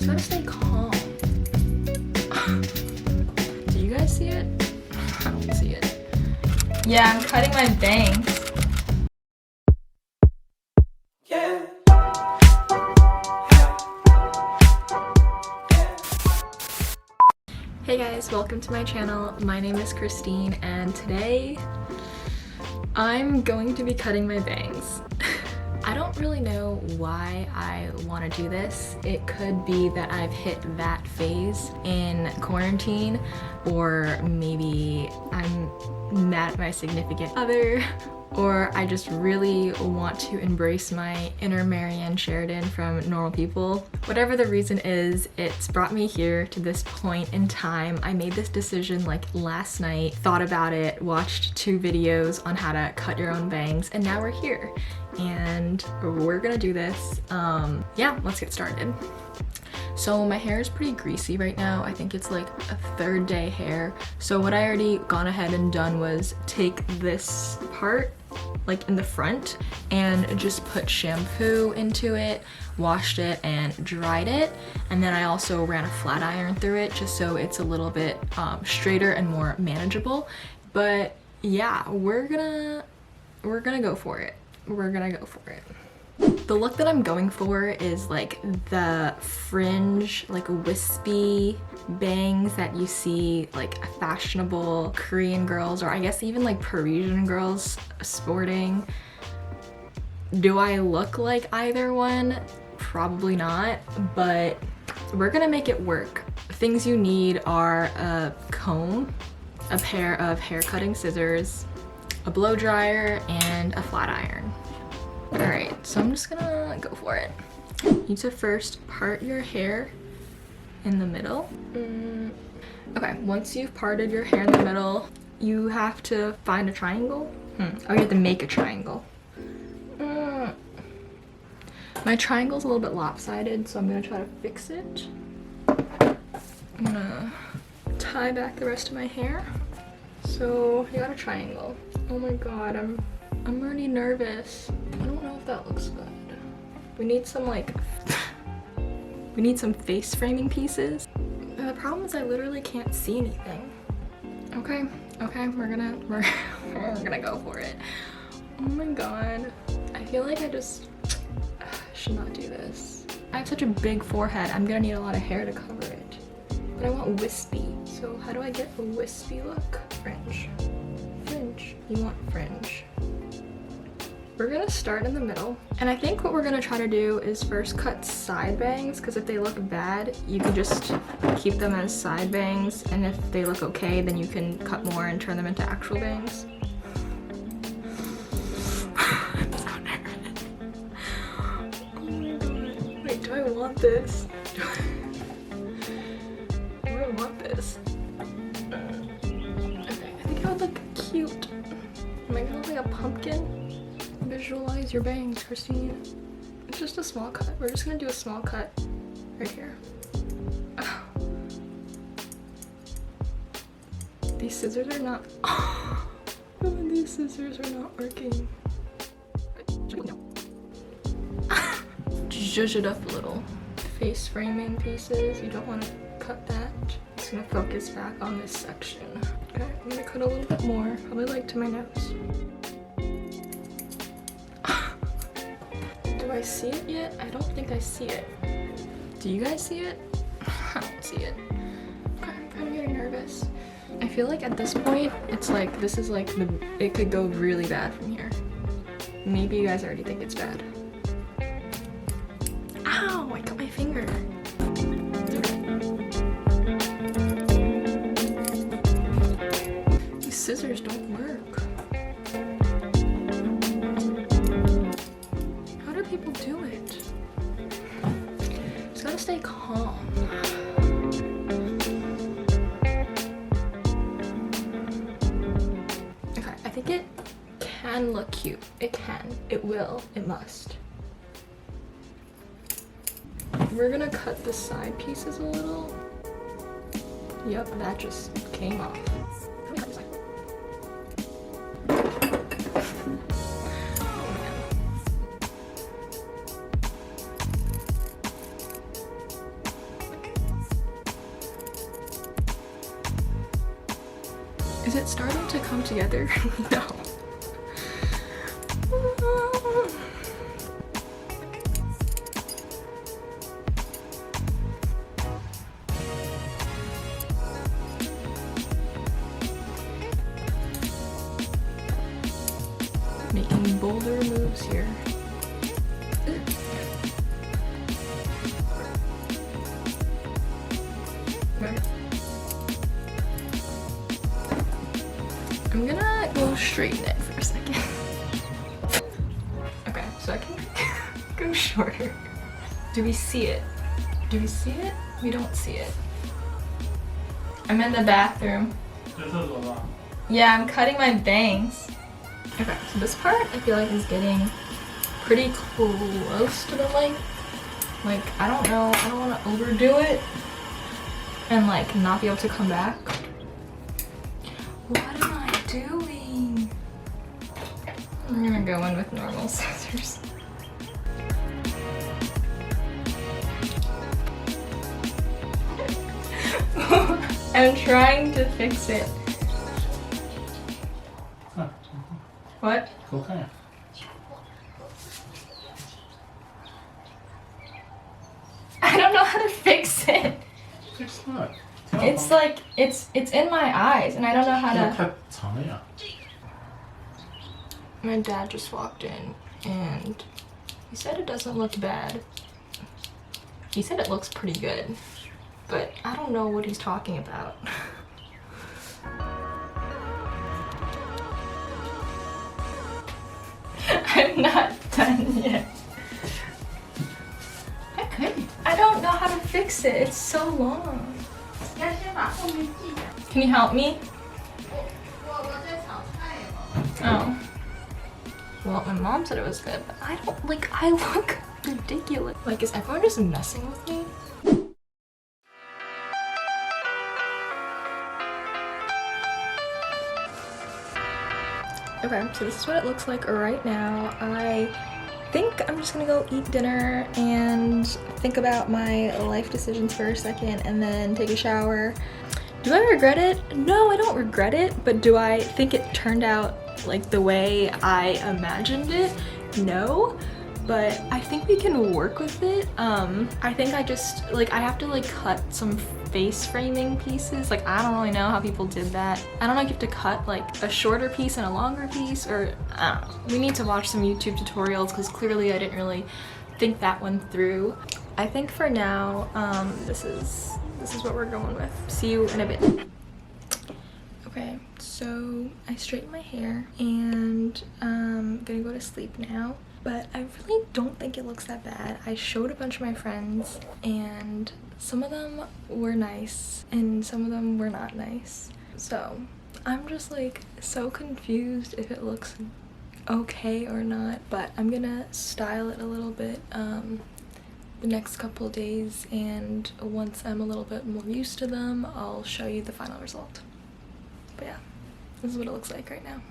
Just gotta stay calm. Do you guys see it? I don't see it. Yeah, I'm cutting my bangs. Hey guys, welcome to my channel. My name is Christine and today I'm going to be cutting my bangs. I don't really know why I want to do this. It could be that I've hit that phase in quarantine, or maybe I'm mad at my significant other, or I just really want to embrace my inner Marianne Sheridan from Normal People. Whatever the reason is, it's brought me here to this point in time. I made this decision like last night, thought about it, watched 2 videos on how to cut your own bangs, and now we're here. And we're gonna do this. Yeah, let's get started. So my hair is pretty greasy right now. I think it's like a 3rd day hair. So what I already gone ahead and done was take this part, like in the front, and just put shampoo into it, washed it and dried it. And then I also ran a flat iron through it just so it's a little bit straighter and more manageable. But yeah, we're gonna go for it. We're gonna go for it. The look that I'm going for is like the fringe, like wispy bangs that you see like fashionable Korean girls, or I guess even like Parisian girls sporting. Do I look like either one? Probably not, but we're gonna make it work. Things you need are a comb, a pair of hair cutting scissors, a blow dryer, and a flat iron. All right, so I'm just gonna go for it. You need to first part your hair in the middle. Okay, once you've parted your hair in the middle, you have to find a triangle. Oh, you have to make a triangle. My triangle's a little bit lopsided, so I'm gonna try to fix it. I'm gonna tie back the rest of my hair. So you got a triangle. Oh my god, I'm already nervous. I don't know if that looks good. We need some like, we need some face framing pieces. And the problem is I literally can't see anything. Okay, we're gonna go for it. Oh my god. I feel like I just should not do this. I have such a big forehead. I'm gonna need a lot of hair to cover it. But I want wispy. So how do I get a wispy look? Fringe. Fringe. You want fringe. We're gonna start in the middle. And I think what we're gonna try to do is first cut side bangs, because if they look bad, you can just keep them as side bangs. And if they look okay, then you can cut more and turn them into actual bangs. I'm so nervous. Oh my god. Wait, do I want this? Do I want this? Okay, I think I would look cute. Am I gonna look like a pumpkin? Visualize your bangs, Christine. It's just a small cut. We're just gonna do a small cut right here. Oh. These scissors are not. Oh, these scissors are not working. Zhuzh it up a little. Face framing pieces. You don't want to cut that. I'm just gonna focus back on this section. Okay, I'm gonna cut a little bit more, probably like to my nose. Do I see it yet? I don't think I see it. Do you guys see it? I don't see it. Okay, I'm kind of getting nervous. I feel like at this point, it's like, this is like, it could go really bad from here. Maybe you guys already think it's bad. Ow, I cut my finger. These scissors don't work. People do it. Just gotta stay calm. Okay, I think it can look cute. It can. It will. It must. We're gonna cut the side pieces a little. Yep, that just came off. Is it starting to come together? No. Making bolder moves here. I'm gonna go straighten it for a second. Okay, so I can go shorter. Do we see it? Do we see it? We don't see it. I'm in the bathroom. Yeah, I'm cutting my bangs. Okay, so this part I feel like is getting pretty close to the length. Like, I don't know, I don't want to overdo it and like not be able to come back. What am I doing? I'm gonna go in with normal scissors. I'm trying to fix it. What? Okay. I don't know how to fix it. It's not. It's like it's in my eyes and I don't know how to. My dad just walked in and he said it doesn't look bad. He said it looks pretty good, but I don't know what he's talking about. I'm not done yet. I don't know how to fix it. It's so long. Can you help me? Oh. Well, my mom said it was good, but I don't, like, I look ridiculous. Like, is everyone just messing with me? Okay, so this is what it looks like right now. I think I'm just gonna go eat dinner and think about my life decisions for a second and then take a shower. Do I regret it? No, I don't regret it, but do I think it turned out like the way I imagined it? No, but I think we can work with it. I think I just, like, I have to like cut some face framing pieces. Like, I don't really know how people did that. I don't know if you have to cut like a shorter piece and a longer piece, or I don't know. We need to watch some YouTube tutorials because clearly I didn't really think that one through. I think for now, this is what we're going with. See you in a bit. Okay, so I straightened my hair and I'm gonna go to sleep now. But I really don't think it looks that bad. I showed a bunch of my friends and some of them were nice and some of them were not nice. So I'm just like so confused if it looks okay or not, but I'm gonna style it a little bit the next couple days, and once I'm a little bit more used to them, I'll show you the final result. But yeah, this is what it looks like right now.